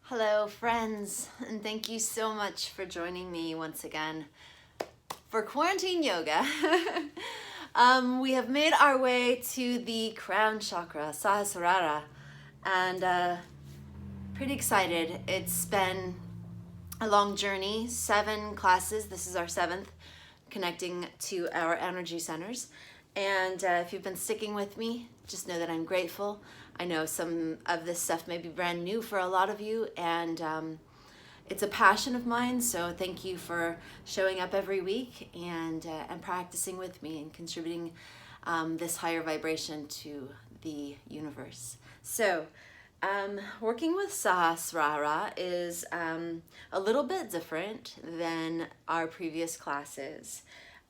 Hello, friends, and thank you so much for joining me once again for quarantine yoga. We have made our way to the crown chakra, Sahasrara, and pretty excited. It's been a long journey, 7 classes. This is our 7th, connecting to our energy centers. And if you've been sticking with me, just know that I'm grateful. I know some of this stuff may be brand new for a lot of you, and it's a passion of mine. So thank you for showing up every week and practicing with me and contributing this higher vibration to the universe. So working with Sahasrara is a little bit different than our previous classes.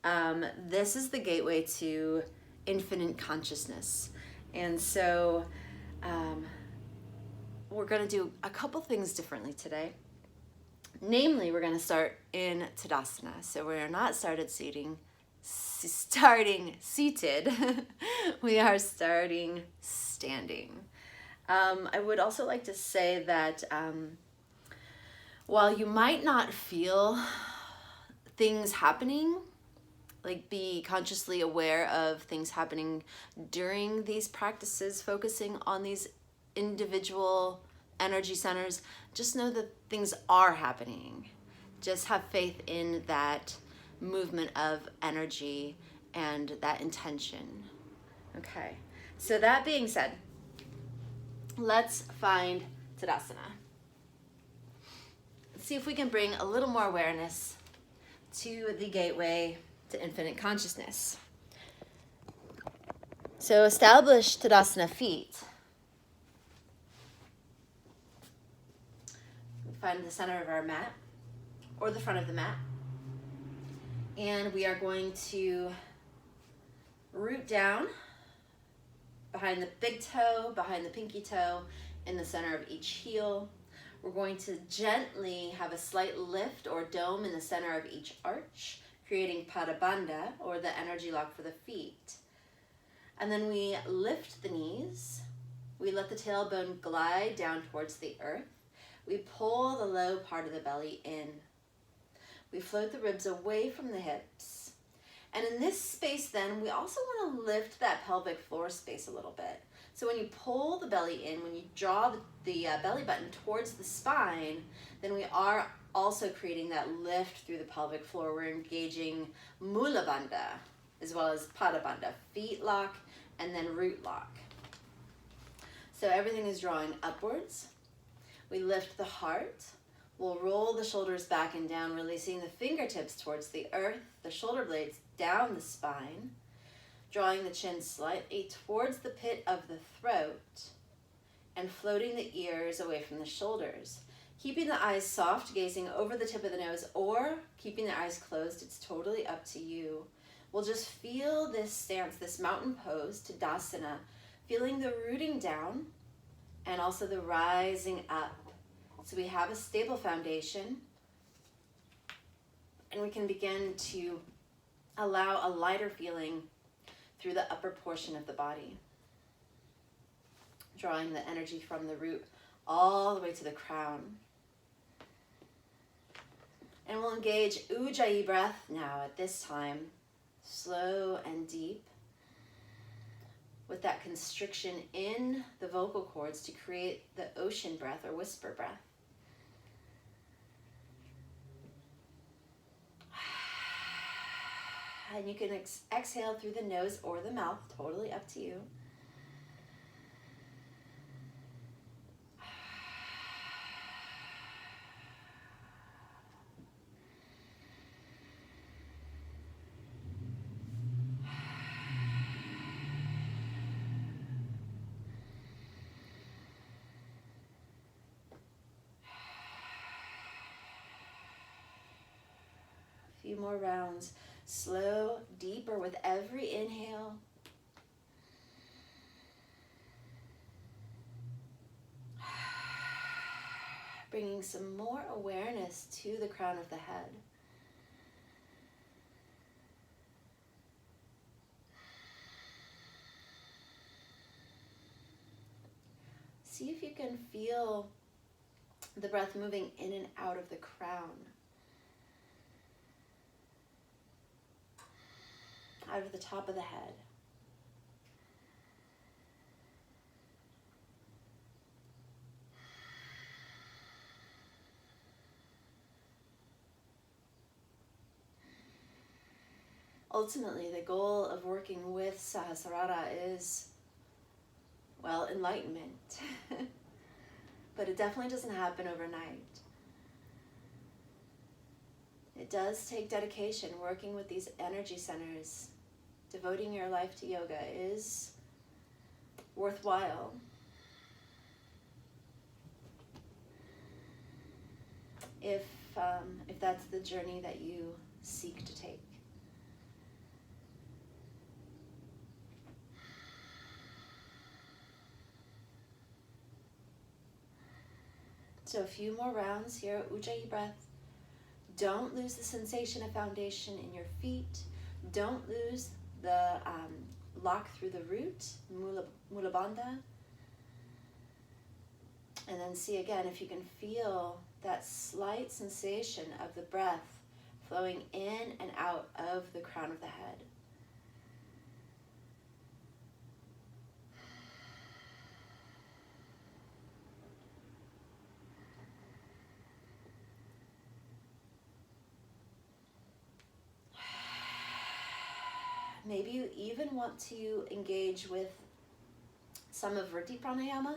This is the gateway to infinite consciousness. And so we're going to do a couple things differently today. Namely, we're going to start in Tadasana. So we're not starting seated. We are starting standing. I would also like to say that while you might not feel things happening, like be consciously aware of things happening during these practices, focusing on these individual energy centers, just know that things are happening. Just have faith in that movement of energy and that intention. Okay, so that being said, let's find Tadasana. Let's see if we can bring a little more awareness to the gateway to infinite consciousness. So establish Tadasana feet. Find the center of our mat or the front of the mat. And we are going to root down behind the big toe, behind the pinky toe, in the center of each heel. We're going to gently have a slight lift or dome in the center of each arch, creating Padabandha, or the energy lock for the feet. And then we lift the knees. We let the tailbone glide down towards the earth. We pull the low part of the belly in. We float the ribs away from the hips. And in this space then, we also want to lift that pelvic floor space a little bit. So when you pull the belly in, when you draw the belly button towards the spine, then we are also creating that lift through the pelvic floor. We're engaging Mula Bandha as well as Pada Bandha, feet lock and then root lock. So everything is drawing upwards. We lift the heart. We'll roll the shoulders back and down, releasing the fingertips towards the earth, the shoulder blades down the spine, drawing the chin slightly towards the pit of the throat, and floating the ears away from the shoulders. Keeping the eyes soft, gazing over the tip of the nose, or keeping the eyes closed, it's totally up to you. We'll just feel this stance, this mountain pose, Tadasana, feeling the rooting down and also the rising up. So we have a stable foundation, and we can begin to allow a lighter feeling through the upper portion of the body, drawing the energy from the root all the way to the crown. And we'll engage Ujjayi breath now at this time, slow and deep, with that constriction in the vocal cords to create the ocean breath or whisper breath. And you can exhale through the nose or the mouth, totally up to you. A few more rounds. Slow, deeper with every inhale. Bringing some more awareness to the crown of the head. See if you can feel The breath moving in and out of the crown, out of the top of the head. Ultimately, the goal of working with Sahasrara is, well, enlightenment. But it definitely doesn't happen overnight. It does take dedication. Working with these energy centers, devoting your life to yoga is worthwhile. If that's the journey that you seek to take. So a few more rounds here, Ujjayi breath. Don't lose the sensation of foundation in your feet. Don't lose the lock through the root, Mula Bandha. And then see again if you can feel that slight sensation of the breath flowing in and out of the crown of the head. Maybe you even want to engage with some of Vritti Pranayama,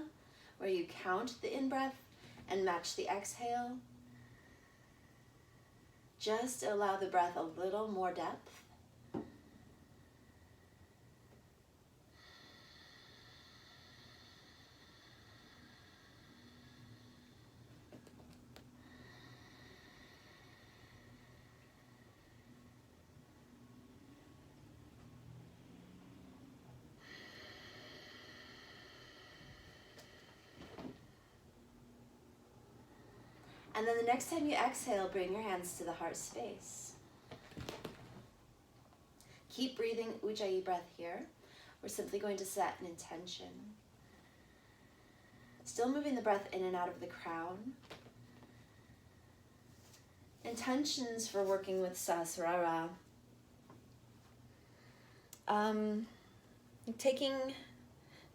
where you count the in-breath and match the exhale. Just allow the breath a little more depth. And then the next time you exhale, bring your hands to the heart space. Keep breathing Ujjayi breath here. We're simply going to set an intention. Still moving the breath in and out of the crown. Intentions for working with Sahasrara. Taking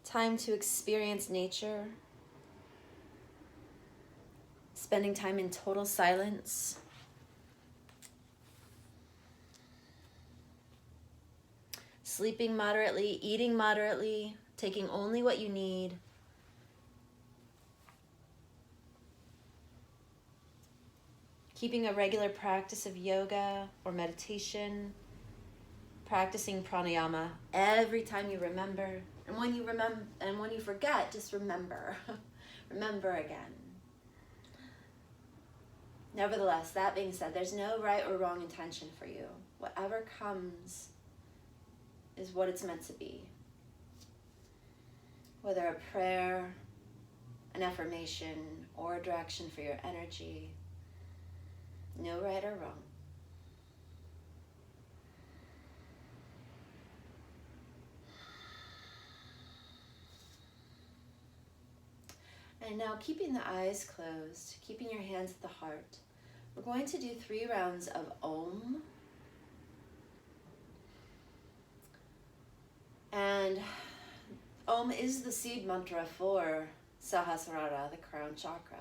time to experience nature. Spending time in total silence. Sleeping moderately, eating moderately, taking only what you need. Keeping a regular practice of yoga or meditation. Practicing pranayama every time you remember. And when you forget, just remember. Remember again. Nevertheless, that being said, there's no right or wrong intention for you. Whatever comes is what it's meant to be. Whether a prayer, an affirmation, or a direction for your energy. No right or wrong. And now keeping the eyes closed, keeping your hands at the heart, we're going to do 3 rounds of Om. And Om is the seed mantra for Sahasrara, the crown chakra.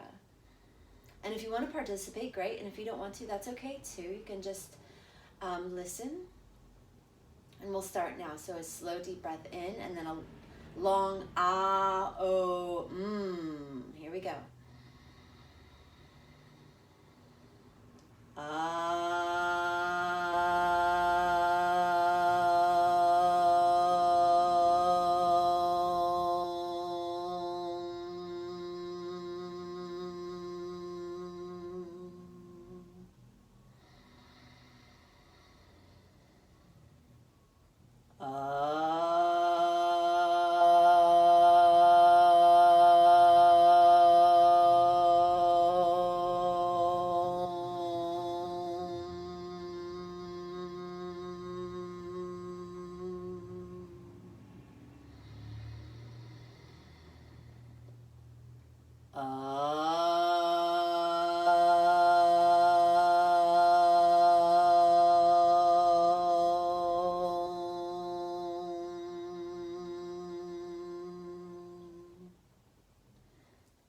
And if you want to participate, great. And if you don't want to, that's okay too. You can just listen. And we'll start now. So a slow, deep breath in, and then a long ah, oh, Here we go.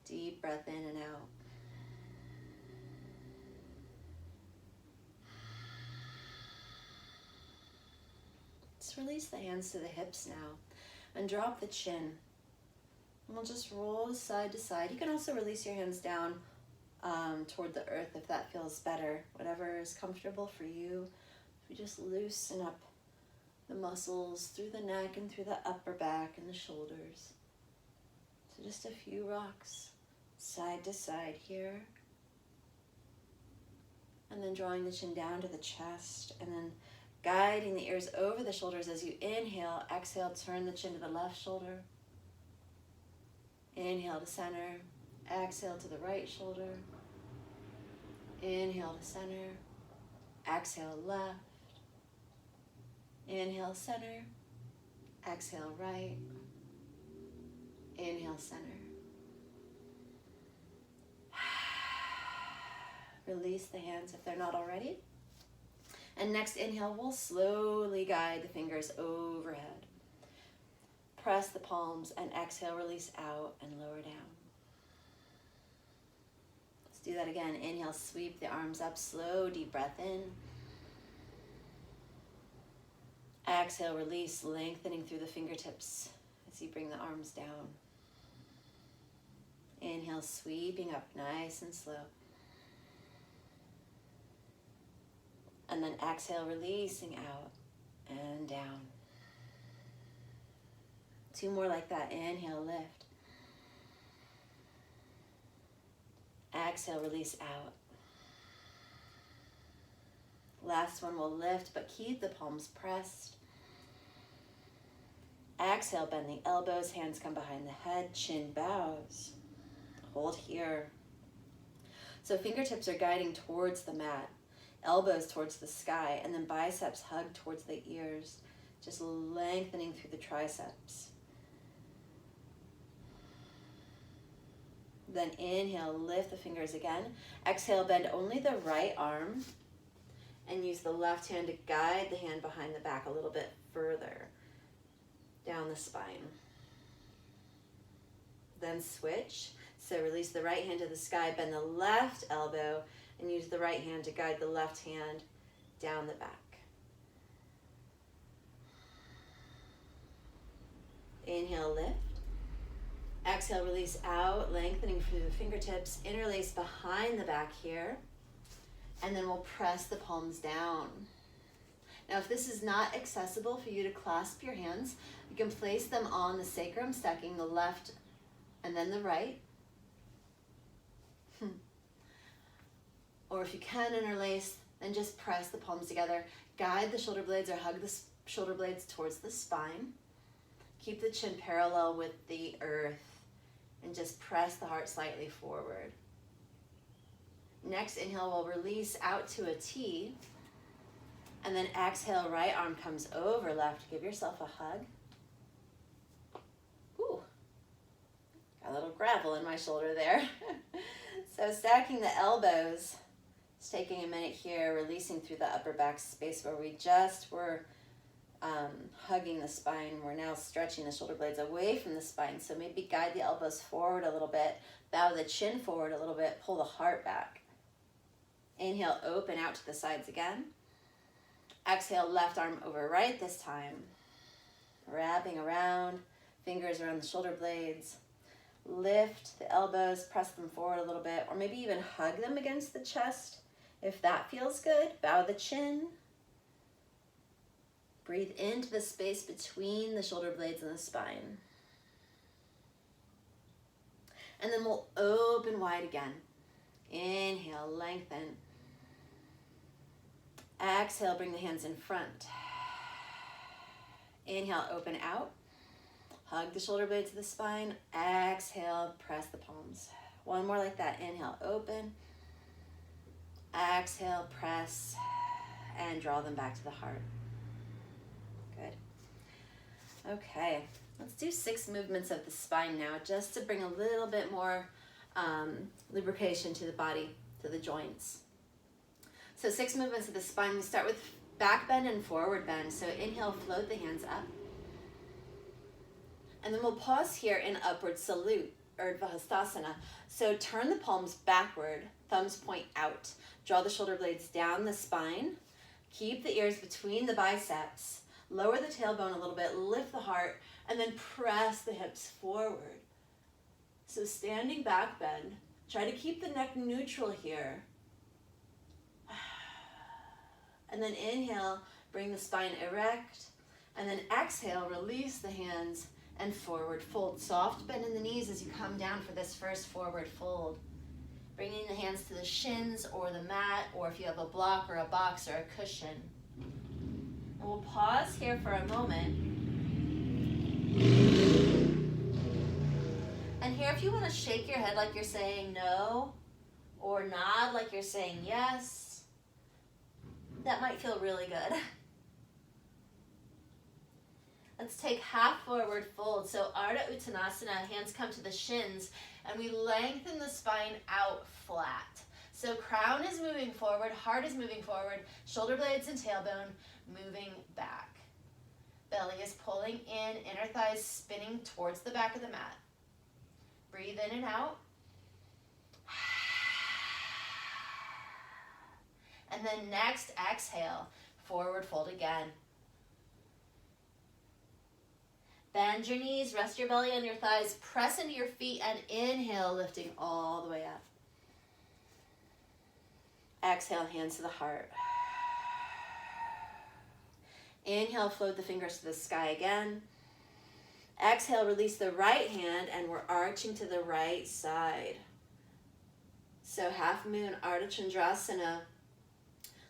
Deep breath in and out. Just release the hands to the hips now and drop the chin. And we'll just roll side to side. You can also release your hands down toward the earth if that feels better. Whatever is comfortable for you. We just loosen up the muscles through the neck and through the upper back and the shoulders. So just a few rocks side to side here. And then drawing the chin down to the chest and then guiding the ears over the shoulders as you inhale. Exhale, turn the chin to the left shoulder. Inhale to center. Exhale to the right shoulder. Inhale to center. Exhale left. Inhale center. Exhale right. Inhale center. Release the hands if they're not already. And next inhale, we'll slowly guide the fingers overhead. Press the palms and exhale, release out and lower down. Let's do that again. Inhale, sweep the arms up, slow, deep breath in. Exhale, release, lengthening through the fingertips as you bring the arms down. Inhale, sweeping up nice and slow. And then exhale, releasing out and down. 2 more like that. Inhale, lift. Exhale, release out. Last one, we'll lift, but keep the palms pressed. Exhale, bend the elbows, hands come behind the head, chin bows. Hold here. So fingertips are guiding towards the mat, elbows towards the sky, and then biceps hug towards the ears, just lengthening through the triceps. Then inhale, lift the fingers again. Exhale, bend only the right arm and use the left hand to guide the hand behind the back a little bit further down the spine. Then switch. So release the right hand to the sky, bend the left elbow, and use the right hand to guide the left hand down the back. Inhale, lift. Exhale, release out, lengthening through the fingertips, interlace behind the back here, and then we'll press the palms down. Now, if this is not accessible for you to clasp your hands, you can place them on the sacrum, stacking the left and then the right. Or if you can interlace, then just press the palms together. Guide the shoulder blades or hug the shoulder blades towards the spine. Keep the chin parallel with the earth and just press the heart slightly forward. Next inhale, we'll release out to a T. And then exhale, right arm comes over left. Give yourself a hug. Ooh, got a little gravel in my shoulder there. So stacking the elbows, just taking a minute here, releasing through the upper back space where we just were hugging the spine. We're now stretching the shoulder blades away from the spine. So maybe guide the elbows forward a little bit, bow the chin forward a little bit, pull the heart back. Inhale, open out to the sides again. Exhale, left arm over right this time. Wrapping around, fingers around the shoulder blades. Lift the elbows, press them forward a little bit, or maybe even hug them against the chest if that feels good. Bow the chin. Breathe into the space between the shoulder blades and the spine. And then we'll open wide again. Inhale, lengthen. Exhale, bring the hands in front. Inhale, open out. Hug the shoulder blades to the spine. Exhale, press the palms. One more like that. Inhale, open. Exhale, press, and draw them back to the heart. Good. Okay, let's do 6 movements of the spine now, just to bring a little bit more lubrication to the body, to the joints. So 6 movements of the spine. We start with back bend and forward bend. So inhale, float the hands up. And then we'll pause here in upward salute. Urdhva Hastasana. So turn the palms backward, thumbs point out. Draw the shoulder blades down the spine. Keep the ears between the biceps. Lower the tailbone a little bit, lift the heart, and then press the hips forward. So standing back bend. Try to keep the neck neutral here. And then inhale, bring the spine erect. And then exhale, release the hands and forward fold. Soft bend in the knees as you come down for this first forward fold. Bringing the hands to the shins or the mat, or if you have a block or a box or a cushion. And we'll pause here for a moment. And here, if you want to shake your head like you're saying no, or nod like you're saying yes, that might feel really good. Let's take half forward fold. So Ardha Uttanasana, hands come to the shins, and we lengthen the spine out flat. So crown is moving forward, heart is moving forward, shoulder blades and tailbone moving back. Belly is pulling in, inner thighs spinning towards the back of the mat. Breathe in and out. And then next, exhale, forward fold again. Bend your knees, rest your belly on your thighs, press into your feet, and inhale, lifting all the way up. Exhale, hands to the heart. Inhale, float the fingers to the sky again. Exhale, release the right hand, and we're arching to the right side. So half moon, Ardha Chandrasana.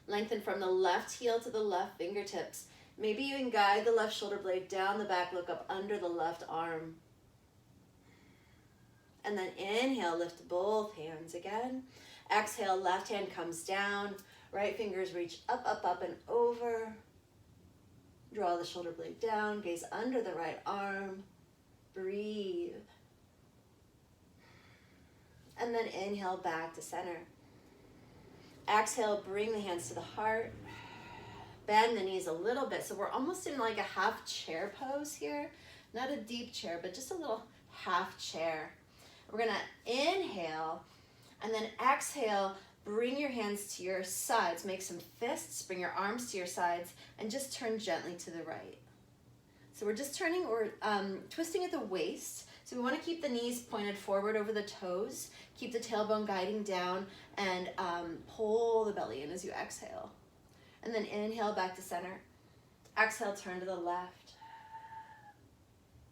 Lengthen from the left heel to the left fingertips. Maybe you can guide the left shoulder blade down the back, look up under the left arm. And then inhale, lift both hands again. Exhale, left hand comes down. Right fingers reach up, up, up, and over. Draw the shoulder blade down, gaze under the right arm. Breathe. And then inhale back to center. Exhale, bring the hands to the heart. Bend the knees a little bit. So we're almost in like a half chair pose here. Not a deep chair, but just a little half chair. We're gonna inhale and then exhale, bring your hands to your sides. Make some fists, bring your arms to your sides, and just turn gently to the right. So we're just turning, or twisting at the waist. So we wanna keep the knees pointed forward over the toes, keep the tailbone guiding down, and pull the belly in as you exhale. And then inhale back to center. Exhale, turn to the left.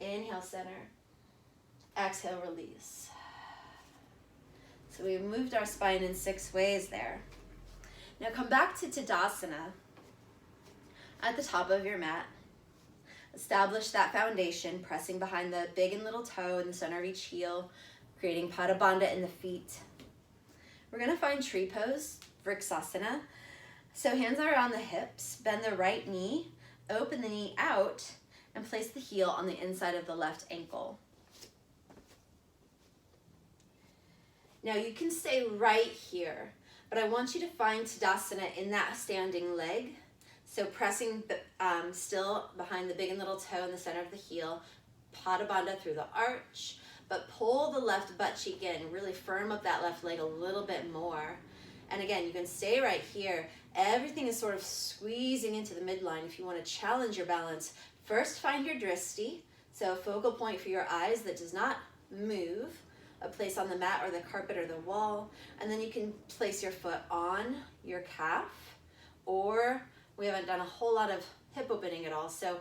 Inhale, center. Exhale, release. So we've moved our spine in 6 ways there. Now come back to Tadasana at the top of your mat. Establish that foundation, pressing behind the big and little toe in the center of each heel, creating Pada Bandha in the feet. We're gonna find tree pose, Vriksasana. So hands are on the hips, bend the right knee, open the knee out, and place the heel on the inside of the left ankle. Now you can stay right here, but I want you to find Tadasana in that standing leg. So pressing still behind the big and little toe in the center of the heel, Pada Bandha through the arch, but pull the left butt cheek in, really firm up that left leg a little bit more. And again, you can stay right here. Everything is sort of squeezing into the midline. If you want to challenge your balance, first find your drishti, so a focal point for your eyes that does not move, a place on the mat or the carpet or the wall, and then you can place your foot on your calf, or we haven't done a whole lot of hip opening at all, so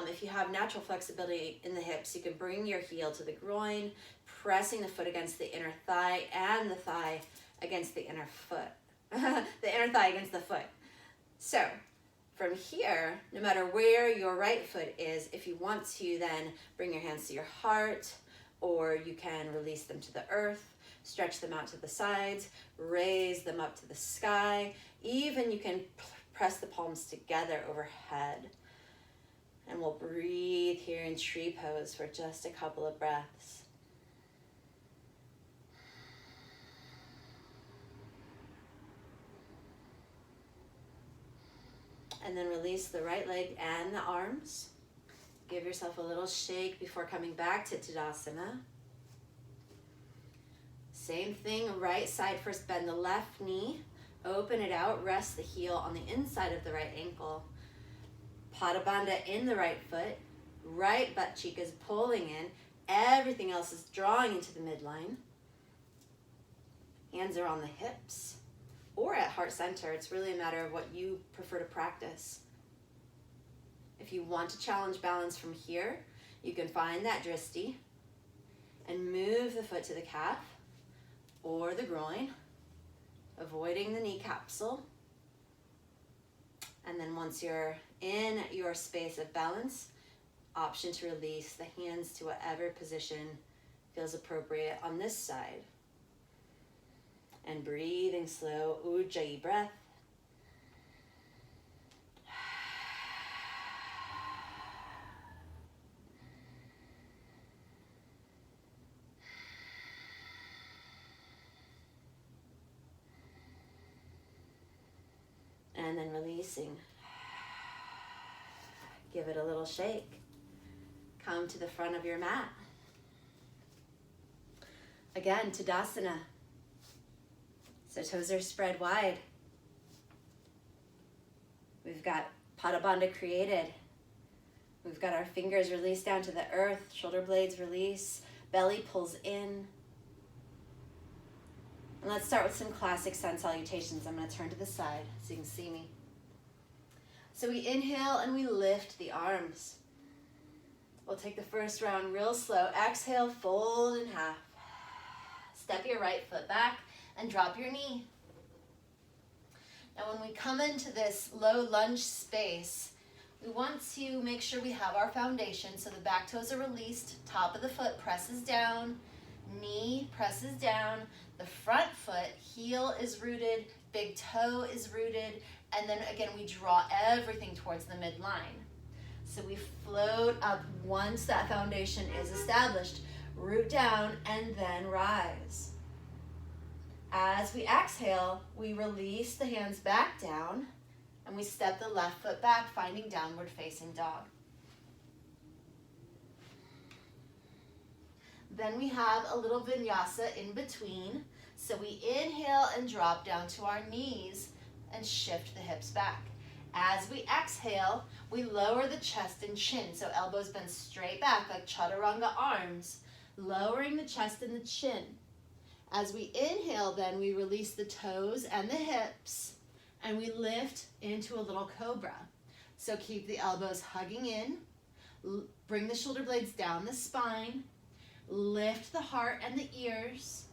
if you have natural flexibility in the hips, you can bring your heel to the groin, pressing the foot against the inner thigh and the thigh against the inner foot, the inner thigh against the foot. So from here, no matter where your right foot is, if you want to then bring your hands to your heart, or you can release them to the earth, stretch them out to the sides, raise them up to the sky. Even you can press the palms together overhead. And we'll breathe here in tree pose for just a couple of breaths. And then release the right leg and the arms. Give yourself a little shake before coming back to Tadasana. Same thing, right side first, bend the left knee, open it out, rest the heel on the inside of the right ankle. Pada Bandha in the right foot, right butt cheek is pulling in, everything else is drawing into the midline. Hands are on the hips or at heart center. It's really a matter of what you prefer to practice. If you want to challenge balance from here, you can find that dristi and move the foot to the calf or the groin, avoiding the knee capsule. And then once you're in your space of balance, option to release the hands to whatever position feels appropriate on this side. And breathing slow, Ujjayi breath. And then releasing. Give it a little shake. Come to the front of your mat. Again, Tadasana. So toes are spread wide. We've got Pada Bandha created. We've got our fingers released down to the earth, shoulder blades release, belly pulls in. And let's start with some classic sun salutations. I'm going to turn to the side so you can see me. So we inhale and we lift the arms. We'll take the first round real slow. Exhale, fold in half. Step your right foot back and drop your knee. Now when we come into this low lunge space, we want to make sure we have our foundation. So the back toes are released, top of the foot presses down, knee presses down, the front foot, heel is rooted, big toe is rooted, and then again we draw everything towards the midline. So we float up once that foundation is established, root down and then rise. As we exhale, we release the hands back down and we step the left foot back, finding downward facing dog. Then we have a little vinyasa in between. So we inhale and drop down to our knees and shift the hips back. As we exhale, we lower the chest and chin. So elbows bend straight back like chaturanga arms, lowering the chest and the chin. As we inhale, then we release the toes and the hips and we lift into a little cobra. So keep the elbows hugging in, bring the shoulder blades down the spine, lift the heart and the ears,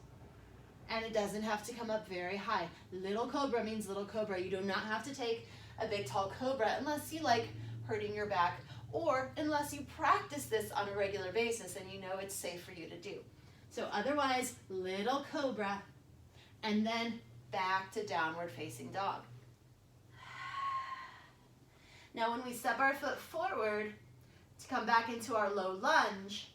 and it doesn't have to come up very high. Little cobra means little cobra. You do not have to take a big tall cobra unless you like hurting your back or unless you practice this on a regular basis and you know it's safe for you to do. So otherwise, little cobra and then back to downward facing dog. Now when we step our foot forward to come back into our low lunge,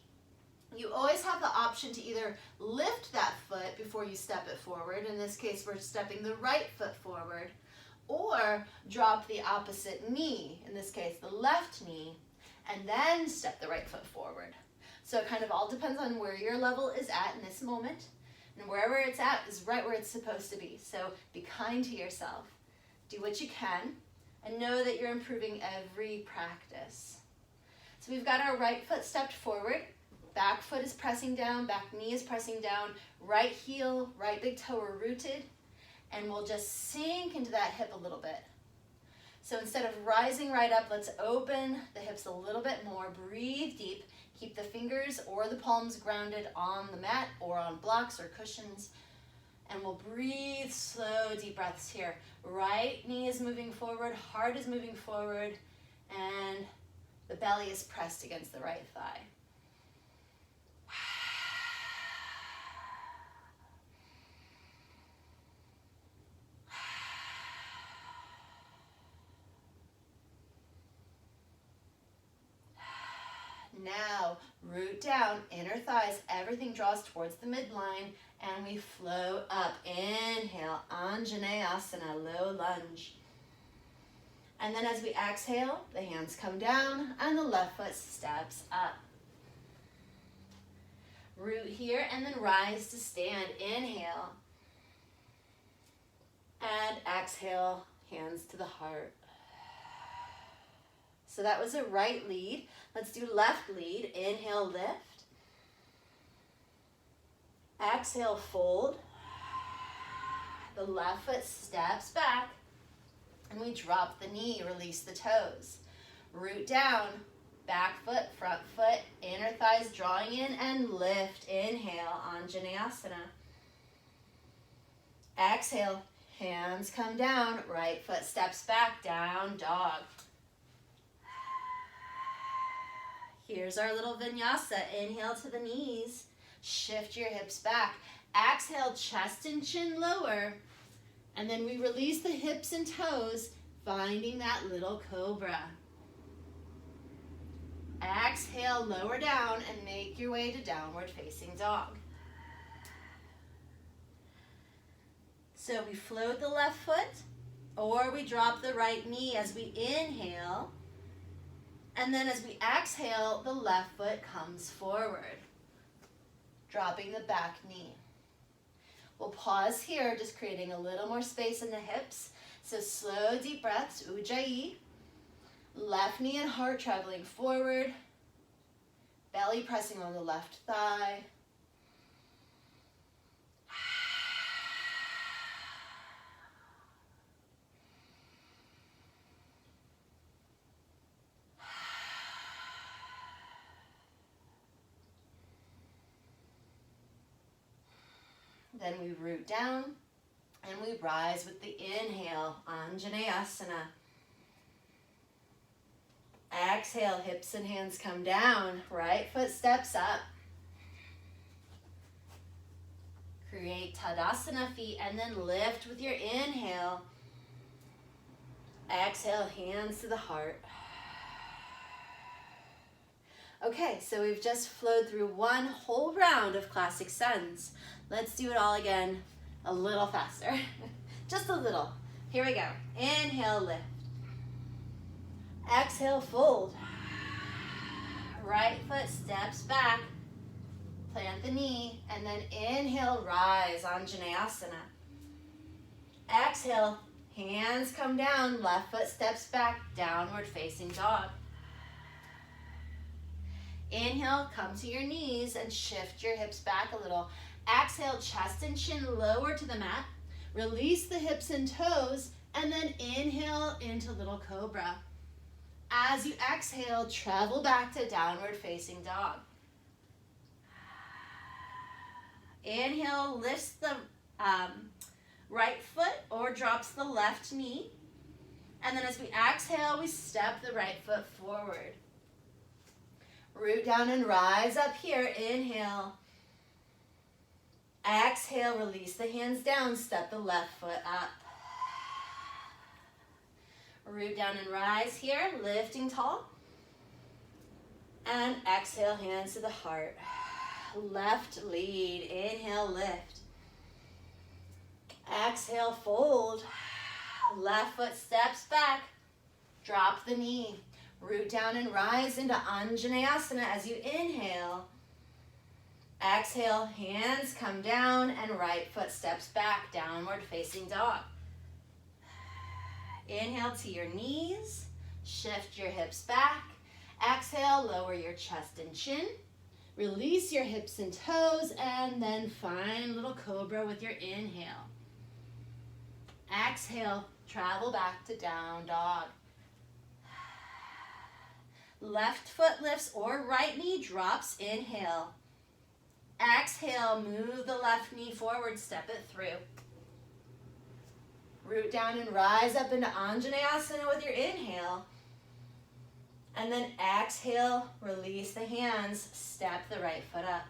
you always have the option to either lift that foot before you step it forward. In this case, we're stepping the right foot forward, or drop the opposite knee, in this case, the left knee, and then step the right foot forward. So it kind of all depends on where your level is at in this moment, and wherever it's at is right where it's supposed to be. So be kind to yourself. Do what you can, and know that you're improving every practice. So we've got our right foot stepped forward. Back foot is pressing down, back knee is pressing down, right heel, right big toe are rooted, and we'll just sink into that hip a little bit. So instead of rising right up, let's open the hips a little bit more, breathe deep, keep the fingers or the palms grounded on the mat or on blocks or cushions, and we'll breathe slow, deep breaths here. Right knee is moving forward, heart is moving forward, and the belly is pressed against the right thigh. Now, root down, inner thighs, everything draws towards the midline, and we float up. Inhale, Anjaneyasana, low lunge. And then as we exhale, the hands come down, and the left foot steps up. Root here and then rise to stand. Inhale. And exhale, hands to the heart. So that was a right lead. Let's do left lead. Inhale, lift. Exhale, fold. The left foot steps back. And we drop the knee, release the toes. Root down, back foot, front foot, inner thighs drawing in and lift. Inhale, Anjaneyasana. Exhale, hands come down, right foot steps back, down dog. Here's our little vinyasa. Inhale to the knees, shift your hips back. Exhale, chest and chin lower. And then we release the hips and toes, finding that little cobra. Exhale, lower down and make your way to downward facing dog. So we float the left foot or we drop the right knee as we inhale. And then as we exhale, the left foot comes forward, dropping the back knee. We'll pause here, just creating a little more space in the hips. So slow, deep breaths, Ujjayi. Left knee and heart traveling forward. Belly pressing on the left thigh. Then we root down and we rise with the inhale, Anjaneyasana. Exhale, hips and hands come down, right foot steps up. Create Tadasana feet and then lift with your inhale. Exhale, hands to the heart. Okay, so we've just flowed through one whole round of classic sons. Let's do it all again a little faster. Just a little. Here we go. Inhale, lift. Exhale, fold. Right foot steps back. Plant the knee, and then inhale, rise, Anjaneyasana. Exhale, hands come down, left foot steps back, downward facing dog. Inhale, come to your knees and shift your hips back a little. Exhale, chest and chin lower to the mat. Release the hips and toes, and then inhale into little cobra. As you exhale, travel back to downward facing dog. Inhale, lifts the right foot or drops the left knee. And then as we exhale, we step the right foot forward. Root down and rise up here. Inhale. Exhale, release the hands down, step the left foot up. Root down and rise here, lifting tall. And exhale, hands to the heart. Left lead, inhale, lift. Exhale, fold. Left foot steps back. Drop the knee. Root down and rise into Anjaneyasana as you inhale. Exhale, hands come down and right foot steps back, downward facing dog. Inhale to your knees, shift your hips back. Exhale, lower your chest and chin. Release your hips and toes, and then find little cobra with your inhale. Exhale, travel back to down dog. Left foot lifts or right knee drops, inhale. Exhale, move the left knee forward, step it through. Root down and rise up into Anjaneyasana with your inhale. And then exhale, release the hands, step the right foot up.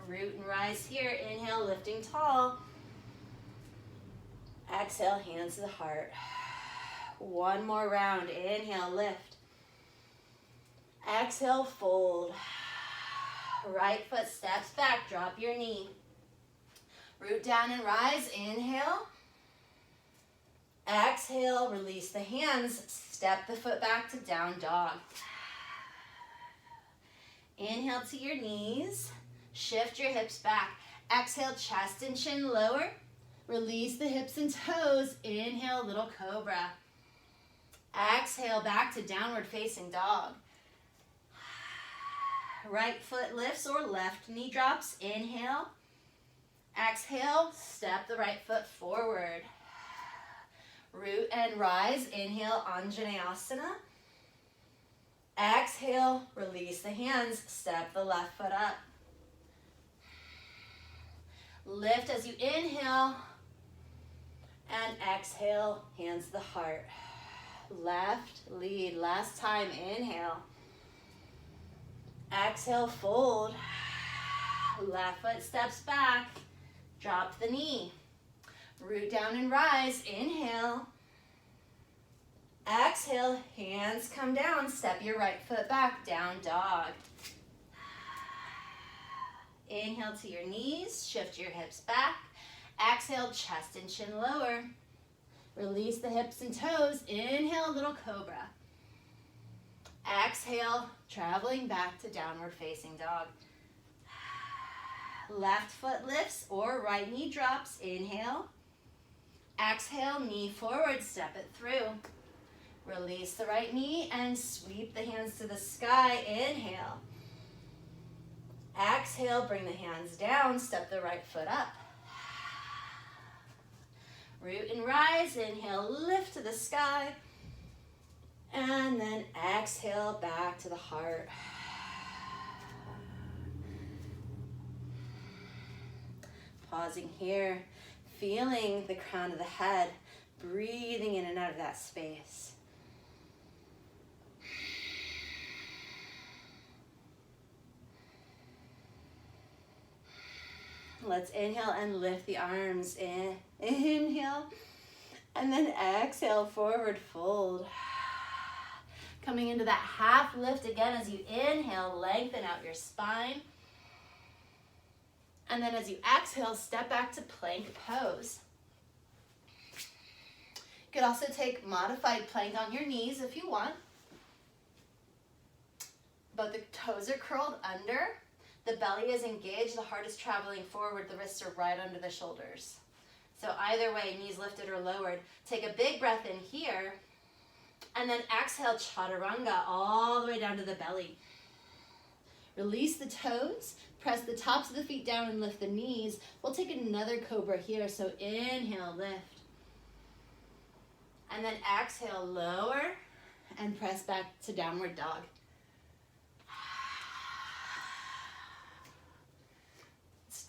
Root and rise here, inhale, lifting tall. Exhale, hands to the heart. One more round, inhale, lift. Exhale, fold. Right foot steps back, drop your knee. Root down and rise, inhale. Exhale, release the hands, step the foot back to down dog. Inhale to your knees. Shift your hips back. Exhale, chest and chin lower. Release the hips and toes. Inhale, little cobra. Exhale, back to downward facing dog. Right foot lifts or left knee drops. Inhale. Exhale, step the right foot forward. Root and rise. Inhale, Anjaneyasana. Exhale, release the hands. Step the left foot up. Lift as you inhale. And exhale, hands to the heart. Left lead. Last time, inhale. Exhale, fold. Left foot steps back. Drop the knee. Root down and rise. Inhale. Exhale, hands come down. Step your right foot back. Down dog. Inhale to your knees. Shift your hips back. Exhale, chest and chin lower. Release the hips and toes. Inhale, little cobra. Exhale, traveling back to downward facing dog. Left foot lifts or right knee drops. Inhale. Exhale, knee forward, step it through. Release the right knee and sweep the hands to the sky. Inhale. Exhale, bring the hands down, step the right foot up. Root and rise. Inhale, lift to the sky. And then exhale, back to the heart. Pausing here, feeling the crown of the head, breathing in and out of that space. Let's inhale and lift the arms in. Inhale, and then exhale, forward fold. Coming into that half lift again as you inhale, lengthen out your spine. And then as you exhale, step back to plank pose. You could also take modified plank on your knees if you want. Both the toes are curled under. The belly is engaged, the heart is traveling forward, the wrists are right under the shoulders. So either way, knees lifted or lowered. Take a big breath in here, and then exhale, chaturanga, all the way down to the belly. Release the toes, press the tops of the feet down and lift the knees. We'll take another cobra here, so inhale, lift. And then exhale, lower, and press back to downward dog.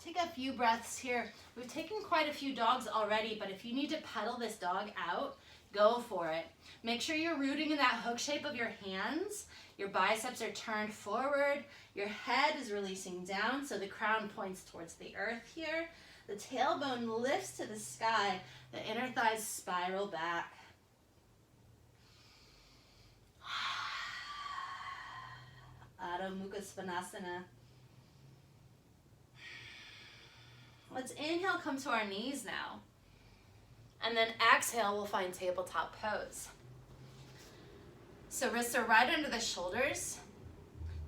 Take a few breaths here. We've taken quite a few dogs already, but if you need to pedal this dog out, go for it. Make sure you're rooting in that hook shape of your hands. Your biceps are turned forward. Your head is releasing down, so the crown points towards the earth here. The tailbone lifts to the sky. The inner thighs spiral back. Adho Mukha Svanasana. Let's inhale, come to our knees now. And then exhale, we'll find tabletop pose. So wrists are right under the shoulders.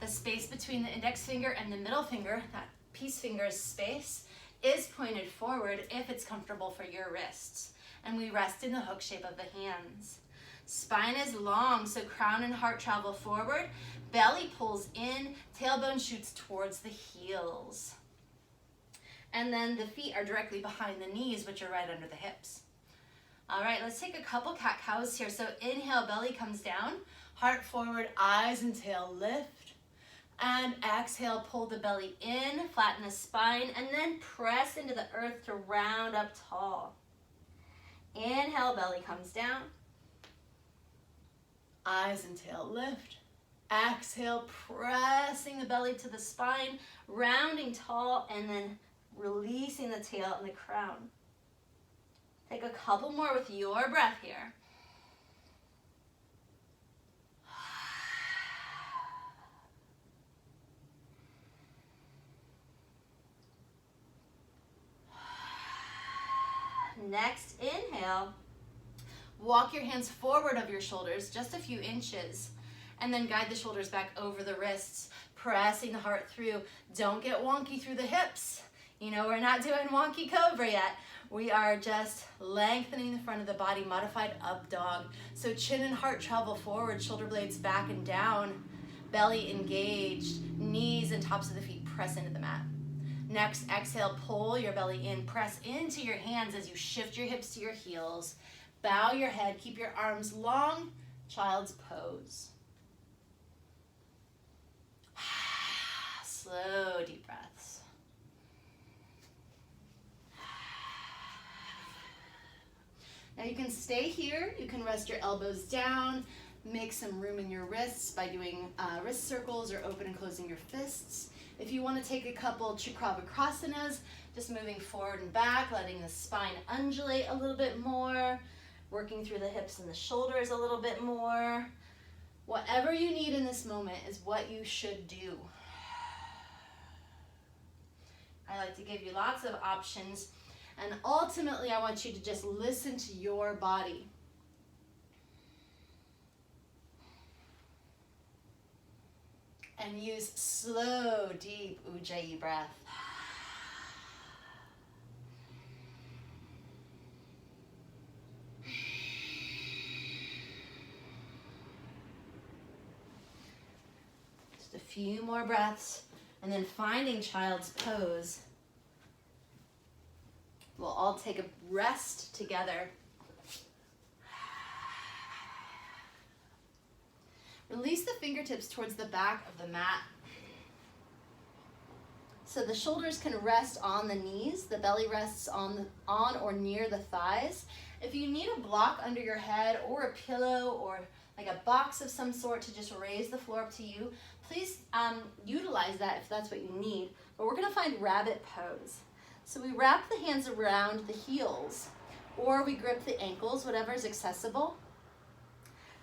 The space between the index finger and the middle finger, that peace finger's space, is pointed forward if it's comfortable for your wrists. And we rest in the hook shape of the hands. Spine is long, so crown and heart travel forward. Belly pulls in, tailbone shoots towards the heels. And then the feet are directly behind the knees, which are right under the hips. All right, let's take a couple cat-cows here. So inhale, belly comes down, heart forward, eyes and tail lift. And exhale, pull the belly in, flatten the spine, and then press into the earth to round up tall. Inhale, belly comes down. Eyes and tail lift. Exhale, pressing the belly to the spine, rounding tall, and then releasing the tail and the crown. Take a couple more with your breath here. Next, inhale. Walk your hands forward of your shoulders, just a few inches. And then guide the shoulders back over the wrists, pressing the heart through. Don't get wonky through the hips. You know, we're not doing wonky cobra yet. We are just lengthening the front of the body, modified up dog. So chin and heart travel forward, shoulder blades back and down, belly engaged, knees and tops of the feet press into the mat. Next, exhale, pull your belly in, press into your hands as you shift your hips to your heels. Bow your head, keep your arms long, child's pose. Slow, deep breaths. Now you can stay here, you can rest your elbows down, make some room in your wrists by doing wrist circles or open and closing your fists. If you want to take a couple Chakra, just moving forward and back, letting the spine undulate a little bit more, working through the hips and the shoulders a little bit more. Whatever you need in this moment is what you should do. I like to give you lots of options, and ultimately I want you to just listen to your body. And use slow, deep Ujjayi breath. Just a few more breaths, and then finding child's pose. We'll all take a rest together. Release the fingertips towards the back of the mat. So the shoulders can rest on the knees, the belly rests on or near the thighs. If you need a block under your head or a pillow or like a box of some sort to just raise the floor up to you, please utilize that if that's what you need. But we're gonna find rabbit pose. So we wrap the hands around the heels or we grip the ankles, whatever is accessible.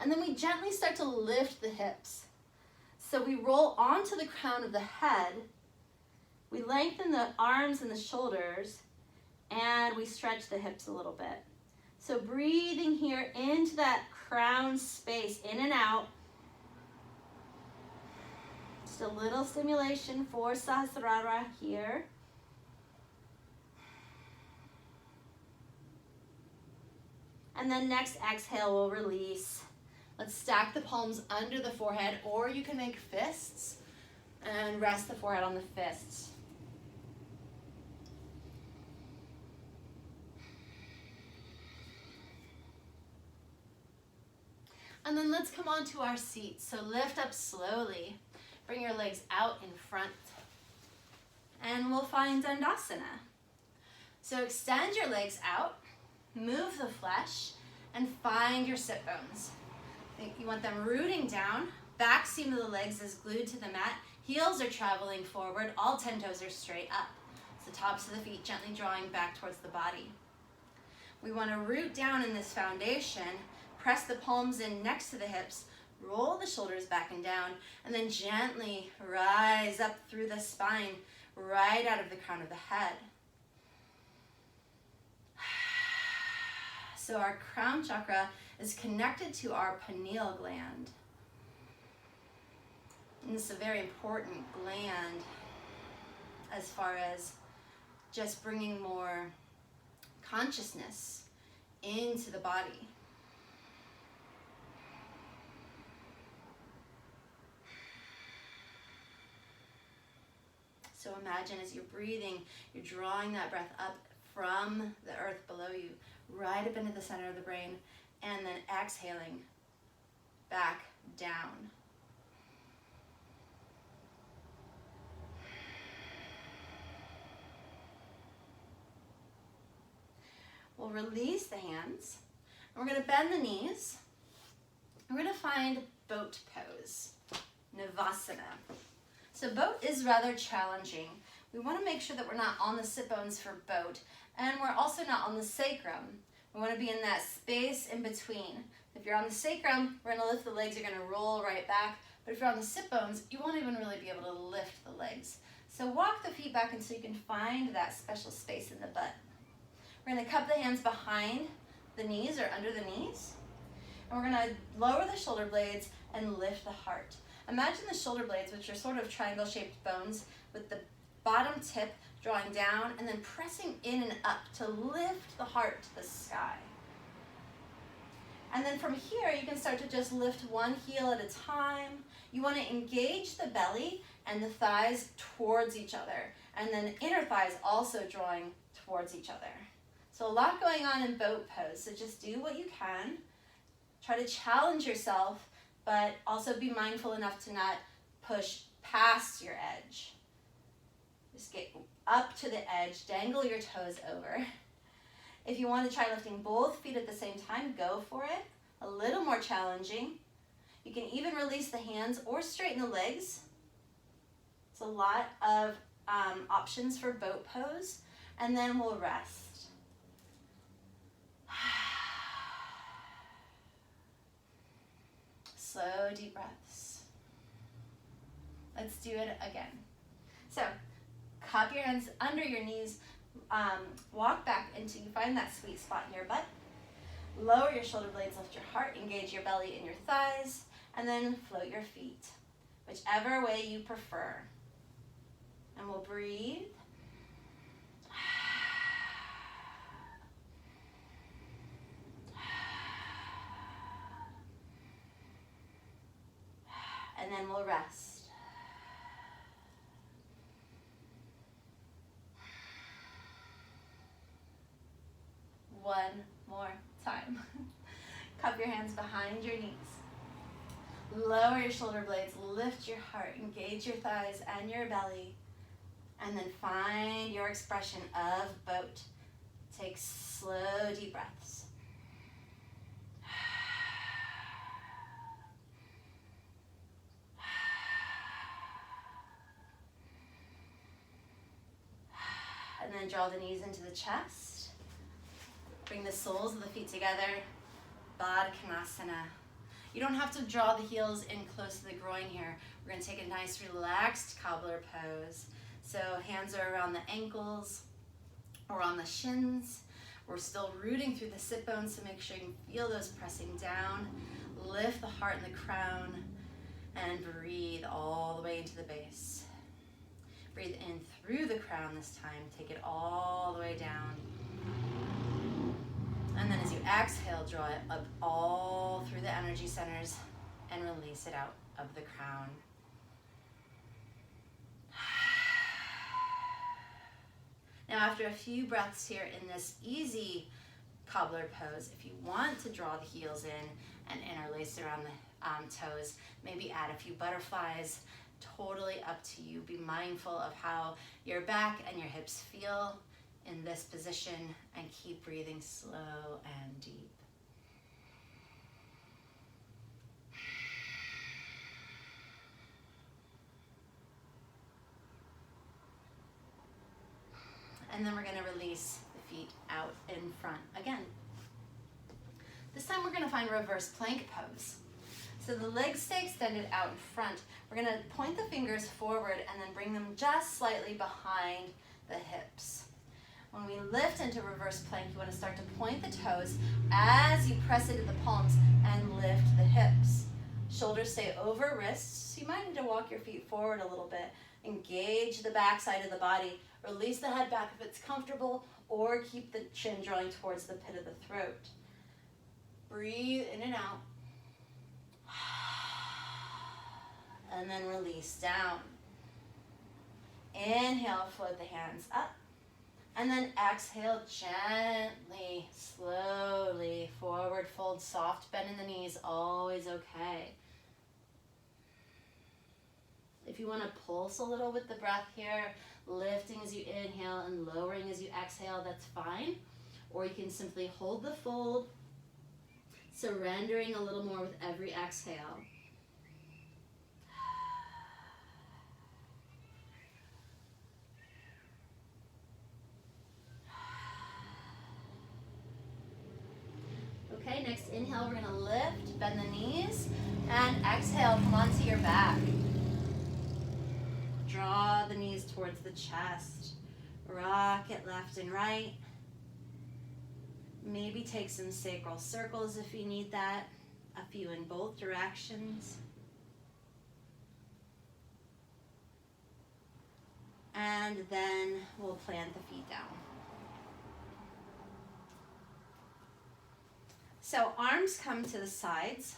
And then we gently start to lift the hips. So we roll onto the crown of the head, we lengthen the arms and the shoulders, and we stretch the hips a little bit. So breathing here into that crown space, in and out. Just a little stimulation for Sahasrara here. And then next exhale, we'll release. Let's stack the palms under the forehead, or you can make fists and rest the forehead on the fists. And then let's come onto our seat. So lift up slowly. Bring your legs out in front. And we'll find Dandasana. So extend your legs out, move the flesh, and find your sit bones. You want them rooting down, back seam of the legs is glued to the mat, heels are traveling forward, all 10 toes are straight up. So tops of the feet gently drawing back towards the body. We want to root down in this foundation, press the palms in next to the hips, roll the shoulders back and down, and then gently rise up through the spine, right out of the crown of the head. So our crown chakra is connected to our pineal gland. And this is a very important gland as far as just bringing more consciousness into the body. So imagine as you're breathing, you're drawing that breath up from the earth below you, right up into the center of the brain, and then exhaling back down. We'll release the hands, and we're going to bend the knees. We're going to find boat pose, Navasana. So boat is rather challenging. We want to make sure that we're not on the sit bones for boat, and we're also not on the sacrum. We want to be in that space in between. If you're on the sacrum, we're going to lift the legs, you're going to roll right back. But if you're on the sit bones, you won't even really be able to lift the legs. So walk the feet back until you can find that special space in the butt. We're going to cup the hands behind the knees or under the knees. And we're gonna lower the shoulder blades and lift the heart. Imagine the shoulder blades, which are sort of triangle-shaped bones, with the bottom tip drawing down and then pressing in and up to lift the heart to the sky. And then from here, you can start to just lift one heel at a time. You want to engage the belly and the thighs towards each other, and then inner thighs also drawing towards each other. So a lot going on in boat pose, so just do what you can. Try to challenge yourself, but also be mindful enough to not push past your edge. Just get up to the edge, dangle your toes over. If you want to try lifting both feet at the same time, go for it. A little more challenging. You can even release the hands or straighten the legs. It's a lot of options for boat pose. And then we'll rest. Slow, deep breaths. Let's do it again. So, cup your hands under your knees. Walk back until you find that sweet spot in your butt. Lower your shoulder blades, lift your heart, engage your belly and your thighs, and then float your feet, whichever way you prefer. And we'll breathe. And then we'll rest. One more time. Cup your hands behind your knees. Lower your shoulder blades, lift your heart, engage your thighs and your belly, and then find your expression of boat. Take slow, deep breaths. And then draw the knees into the chest. Bring the soles of the feet together. Baddha-Konasana. You don't have to draw the heels in close to the groin here. We're going to take a nice relaxed cobbler pose. So hands are around the ankles or on the shins. We're still rooting through the sit bones, so make sure you can feel those pressing down. Lift the heart and the crown and breathe all the way into the base. Breathe in through the crown this time. Take it all the way down. And then as you exhale, draw it up all through the energy centers and release it out of the crown. Now after a few breaths here in this easy cobbler pose, if you want to draw the heels in and interlace around the toes, maybe add a few butterflies, totally up to you. Be mindful of how your back and your hips feel in this position and keep breathing slow and deep. And then we're going to release the feet out in front again. This time we're going to find reverse plank pose. So the legs stay extended out in front. We're going to point the fingers forward and then bring them just slightly behind the hips. When we lift into reverse plank, you want to start to point the toes as you press into the palms and lift the hips. Shoulders stay over wrists. You might need to walk your feet forward a little bit. Engage the back side of the body. Release the head back if it's comfortable, or keep the chin drawing towards the pit of the throat. Breathe in and out. And then release down. Inhale, float the hands up. And then exhale gently, slowly, forward fold, soft bend in the knees, always okay. If you want to pulse a little with the breath here, lifting as you inhale and lowering as you exhale, that's fine. Or you can simply hold the fold, surrendering a little more with every exhale. Okay, next inhale, we're going to lift, bend the knees, and exhale, come onto your back. Draw the knees towards the chest. Rock it left and right. Maybe take some sacral circles if you need that. a few in both directions. And then we'll plant the feet down. So arms come to the sides.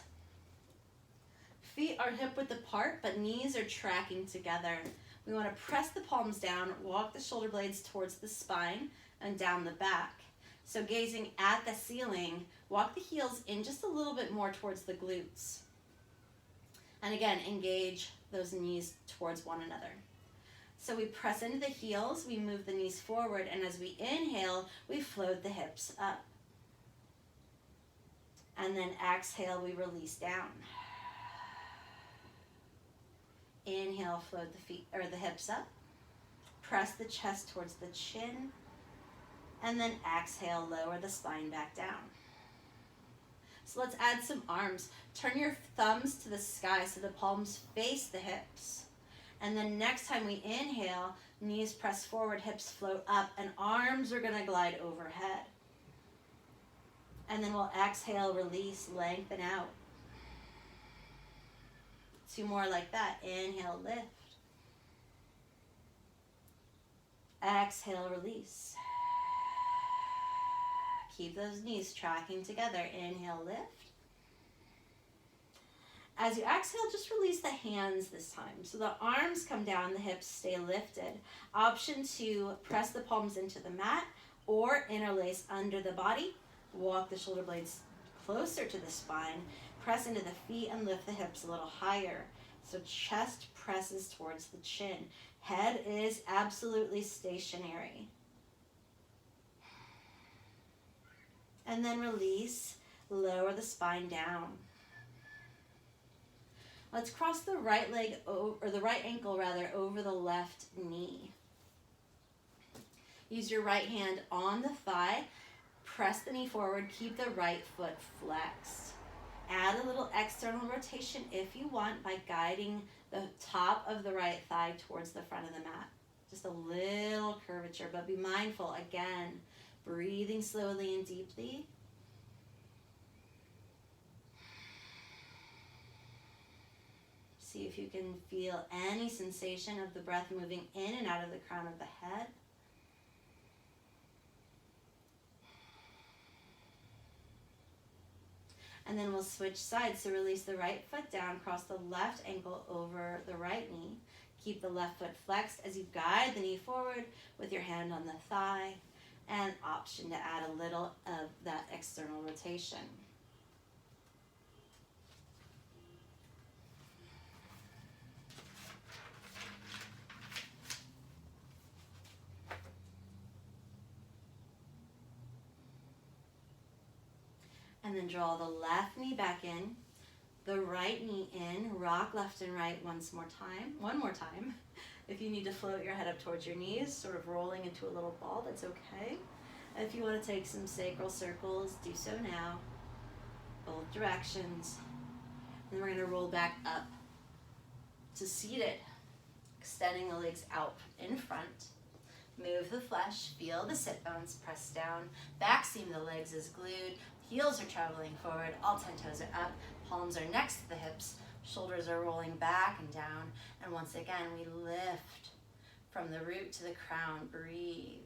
Feet are hip width apart, but knees are tracking together. We want to press the palms down, walk the shoulder blades towards the spine and down the back. So gazing at the ceiling, walk the heels in just a little bit more towards the glutes. And again, engage those knees towards one another. So we press into the heels, we move the knees forward, and as we inhale, we float the hips up. And then exhale, we release down. Inhale, float the feet or the hips up. Press the chest towards the chin. And then exhale, lower the spine back down. So let's add some arms. Turn your thumbs to the sky so the palms face the hips. And then next time we inhale, knees press forward, hips float up, and arms are gonna glide overhead. And then we'll exhale, release, lengthen out. 2 more like that. Inhale, lift. Exhale, release. Keep those knees tracking together. Inhale, lift. As you exhale, just release the hands this time. So the arms come down, the hips stay lifted. Option 2, press the palms into the mat or interlace under the body. Walk the shoulder blades closer to the spine. Press into the feet and lift the hips a little higher. So chest presses towards the chin. Head is absolutely stationary. And then release, lower the spine down. Let's cross the right leg, or the right ankle rather, over the left knee. Use your right hand on the thigh. Press the knee forward, keep the right foot flexed. Add a little external rotation if you want by guiding the top of the right thigh towards the front of the mat. Just a little curvature, but be mindful, again, breathing slowly and deeply. See if you can feel any sensation of the breath moving in and out of the crown of the head. And then we'll switch sides. So release the right foot down, cross the left ankle over the right knee. Keep the left foot flexed as you guide the knee forward with your hand on the thigh. And option to add a little of that external rotation. And then draw the left knee back in, the right knee in, rock left and right one more time. If you need to float your head up towards your knees, sort of rolling into a little ball, that's okay. If you want to take some sacral circles, do so now, both directions. And then we're going to roll back up to seated, extending the legs out in front. Move the flesh, feel the sit bones, press down, back seam of the legs is glued, heels are traveling forward, all 10 toes are up, palms are next to the hips, shoulders are rolling back and down, and once again we lift from the root to the crown, breathe.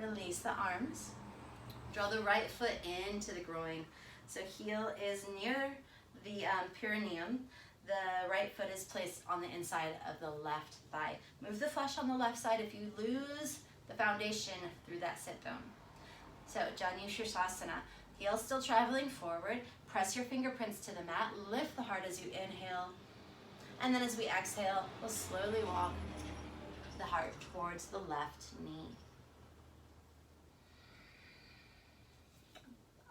Release the arms. Draw the right foot into the groin. So heel is near the perineum. The right foot is placed on the inside of the left thigh. Move the flesh on the left side if you lose the foundation through that sit bone. So Janu Sirsasana. Heel still traveling forward. Press your fingerprints to the mat. Lift the heart as you inhale. And then as we exhale, we'll slowly walk the heart towards the left knee.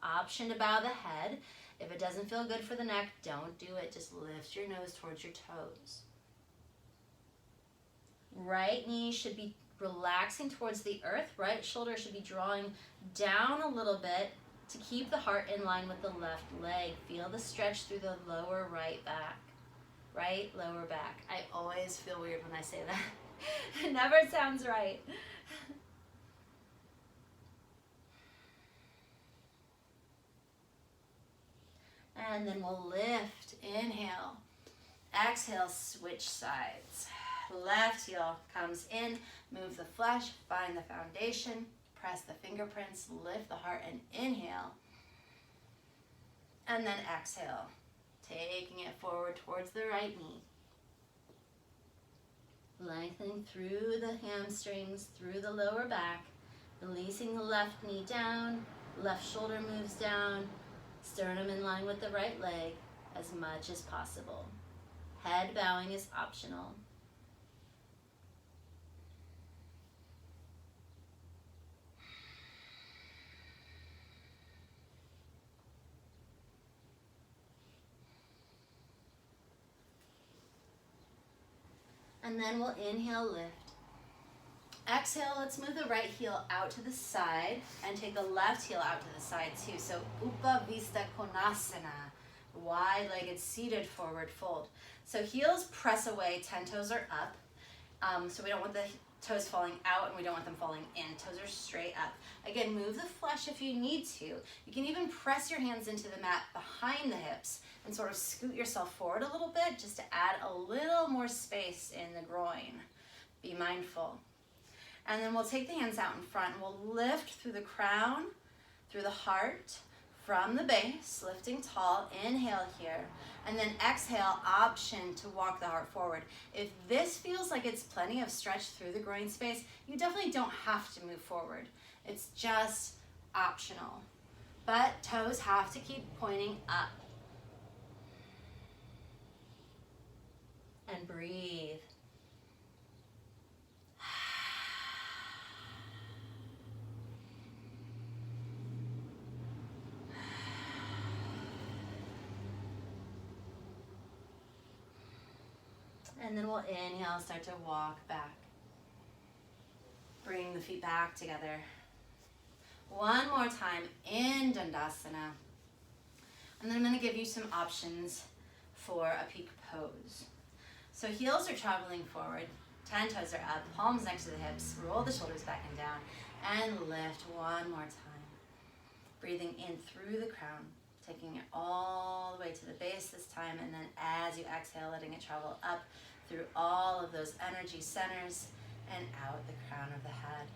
Option to bow the head. If it doesn't feel good for the neck, don't do it. Just lift your nose towards your toes. Right knee should be relaxing towards the earth. Right shoulder should be drawing down a little bit to keep the heart in line with the left leg. Feel the stretch through the lower right back. Right lower back. I always feel weird when I say that. It never sounds right. And then we'll lift, inhale. Exhale, switch sides. Left heel comes in, move the flesh, find the foundation, press the fingerprints, lift the heart, and inhale. And then exhale, taking it forward towards the right knee. Lengthening through the hamstrings, through the lower back, releasing the left knee down, left shoulder moves down, sternum in line with the right leg as much as possible. Head bowing is optional. And then we'll inhale, lift. Exhale, let's move the right heel out to the side and take the left heel out to the side too. So Upavista Konasana, wide-legged seated forward fold. So heels press away, 10 toes are up. So we don't want the toes falling out and we don't want them falling in. Toes are straight up. Again, move the flesh if you need to. You can even press your hands into the mat behind the hips and sort of scoot yourself forward a little bit just to add a little more space in the groin. Be mindful. And then we'll take the hands out in front and we'll lift through the crown, through the heart, from the base, lifting tall. Inhale here. And then exhale, option to walk the heart forward. If this feels like it's plenty of stretch through the groin space, you definitely don't have to move forward. It's just optional. But toes have to keep pointing up. And breathe. And then we'll inhale, start to walk back. Bring the feet back together. One more time in Dandasana. And then I'm going to give you some options for a peak pose. So heels are traveling forward, 10 toes are up, palms next to the hips, roll the shoulders back and down, and lift one more time. Breathing in through the crown, taking it all the way to the base this time, and then as you exhale, letting it travel up through all of those energy centers and out the crown of the head.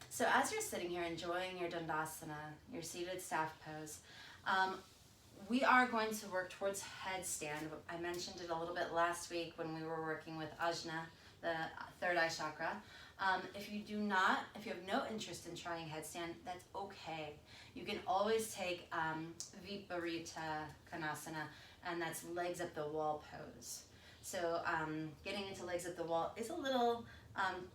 So as you're sitting here enjoying your Dandasana, your seated staff pose, we are going to work towards headstand. I mentioned it a little bit last week when we were working with Ajna, the third eye chakra. If you have no interest in trying headstand, that's okay. You can always take Viparita Konasana, and that's legs up the wall pose. So getting into legs up the wall is a little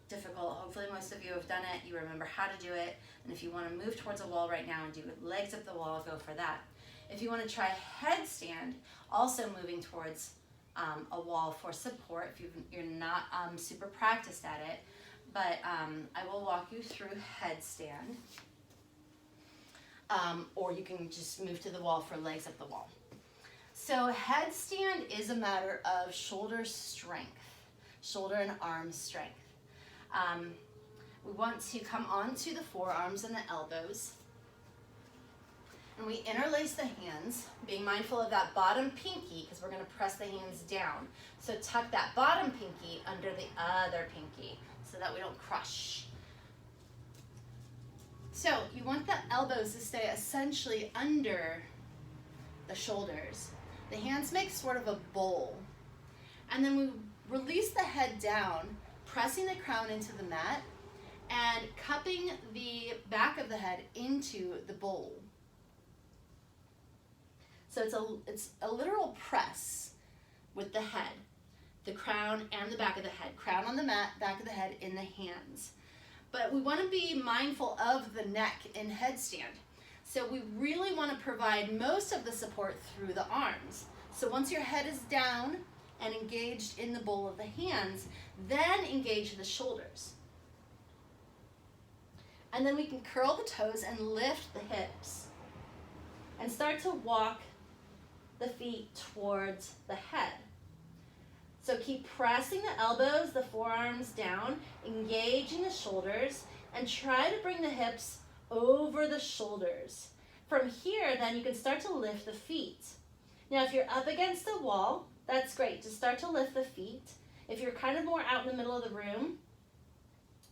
difficult. Hopefully most of you have done it. You remember how to do it. And if you want to move towards a wall right now and do legs up the wall, go for that. If you want to try headstand, also moving towards a wall for support, if you're not super practiced at it, but I will walk you through headstand. Or you can just move to the wall for legs up the wall. So headstand is a matter of shoulder strength, shoulder and arm strength. We want to come onto the forearms and the elbows. And we interlace the hands, being mindful of that bottom pinky because we're going to press the hands down. So tuck that bottom pinky under the other pinky so that we don't crush. So you want the elbows to stay essentially under the shoulders. The hands make sort of a bowl. And then we release the head down, pressing the crown into the mat and cupping the back of the head into the bowl. So it's a literal press with the head, the crown and the back of the head. Crown on the mat, back of the head in the hands. But we want to be mindful of the neck in headstand. So we really want to provide most of the support through the arms. So once your head is down, and engaged in the bowl of the hands. Then engage the shoulders. And then we can curl the toes and lift the hips and start to walk the feet towards the head. So keep pressing the elbows, the forearms down, engaging the shoulders, and try to bring the hips over the shoulders. From here, then you can start to lift the feet. Now, if you're up against the wall, that's great. Just start to lift the feet. If you're kind of more out in the middle of the room,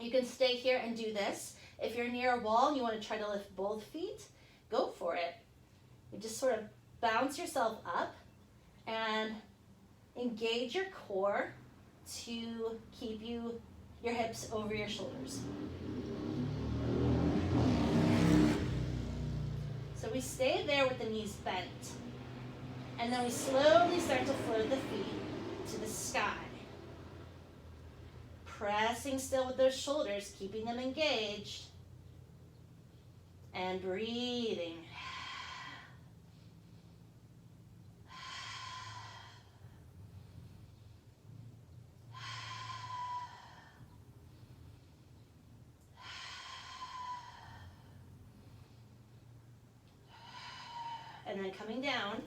you can stay here and do this. If you're near a wall and you want to try to lift both feet, go for it. You just sort of bounce yourself up and engage your core to keep your hips over your shoulders. So we stay there with the knees bent. And then we slowly start to float the feet to the sky. Pressing still with those shoulders, keeping them engaged. And breathing. And then coming down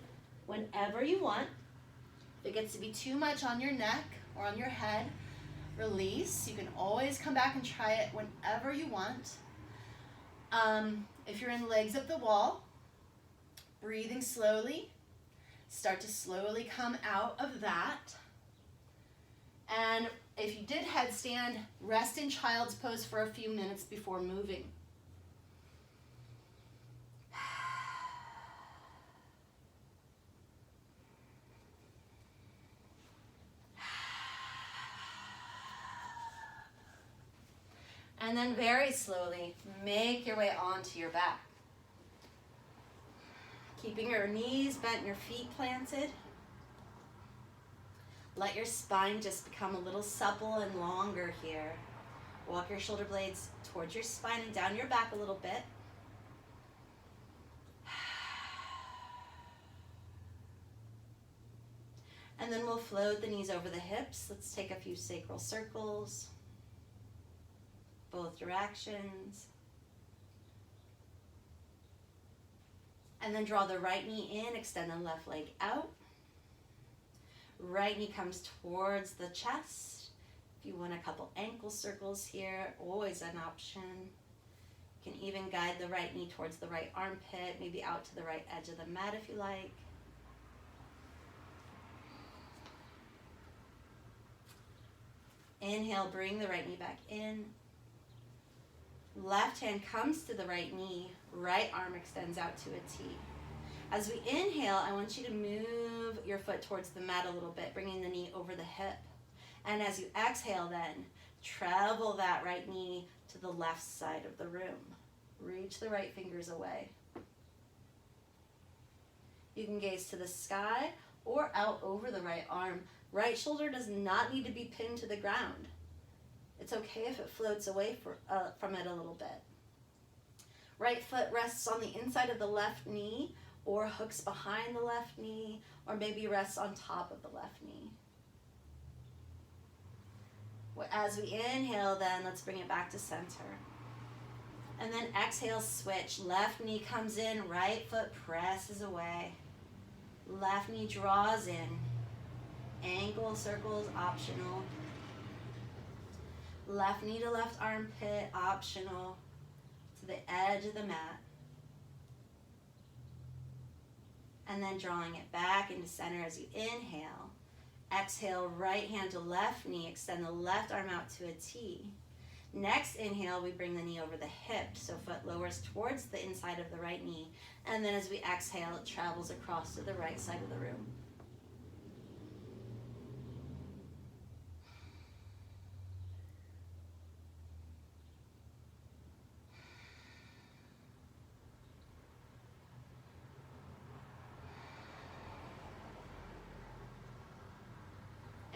whenever you want. If it gets to be too much on your neck or on your head, release. You can always come back and try it whenever you want. If you're in legs up the wall, breathing slowly, start to slowly come out of that. And if you did headstand, rest in child's pose for a few minutes before moving. And then very slowly, make your way onto your back. Keeping your knees bent, your feet planted. Let your spine just become a little supple and longer here. Walk your shoulder blades towards your spine and down your back a little bit. And then we'll float the knees over the hips. Let's take a few sacral circles. Both directions. And then draw the right knee in, extend the left leg out. Right knee comes towards the chest. If you want a couple ankle circles here, always an option. You can even guide the right knee towards the right armpit, maybe out to the right edge of the mat if you like. Inhale, bring the right knee back in. Left hand comes to the right knee, right arm extends out to a T. As we inhale, I want you to move your foot towards the mat a little bit, bringing the knee over the hip. And as you exhale then, travel that right knee to the left side of the room. Reach the right fingers away. You can gaze to the sky or out over the right arm. Right shoulder does not need to be pinned to the ground. It's okay if it floats away from it a little bit. Right foot rests on the inside of the left knee or hooks behind the left knee or maybe rests on top of the left knee. As we inhale then, let's bring it back to center. And then exhale, switch. Left knee comes in, right foot presses away. Left knee draws in. Ankle circles optional. Left knee to left armpit, optional, to the edge of the mat. And then drawing it back into center as you inhale. Exhale, right hand to left knee, extend the left arm out to a T. Next inhale, we bring the knee over the hip, so foot lowers towards the inside of the right knee. And then as we exhale, it travels across to the right side of the room.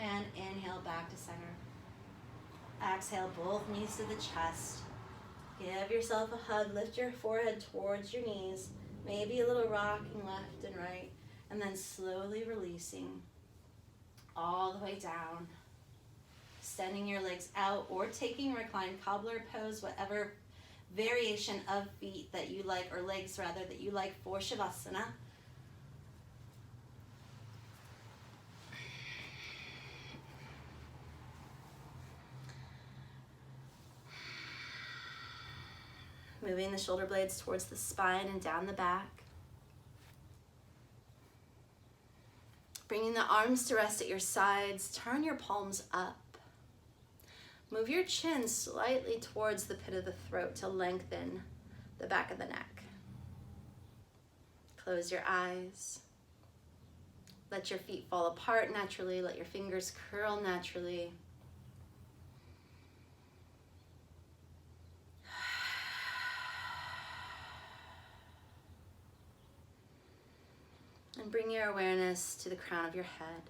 And inhale back to center. Exhale, both knees to the chest. Give yourself a hug, lift your forehead towards your knees, maybe a little rocking left and right, and then slowly releasing all the way down. Extending your legs out or taking reclined cobbler pose, whatever variation of feet that you like, or legs rather, that you like for Shavasana. Moving the shoulder blades towards the spine and down the back. Bringing the arms to rest at your sides. Turn your palms up. Move your chin slightly towards the pit of the throat to lengthen the back of the neck. Close your eyes. Let your feet fall apart naturally. Let your fingers curl naturally. And bring your awareness to the crown of your head.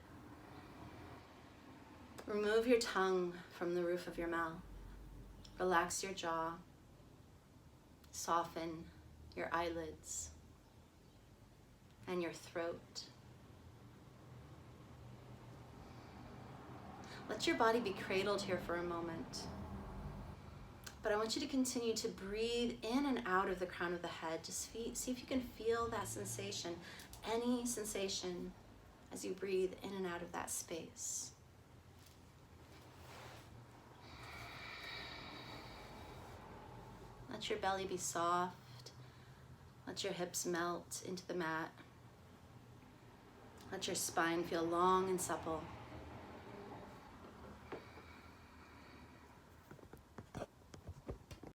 Remove your tongue from the roof of your mouth. Relax your jaw. Soften your eyelids and your throat. Let your body be cradled here for a moment. But I want you to continue to breathe in and out of the crown of the head. Just see if you can feel that sensation, any sensation as you breathe in and out of that space. Let your belly be soft. Let your hips melt into the mat. Let your spine feel long and supple.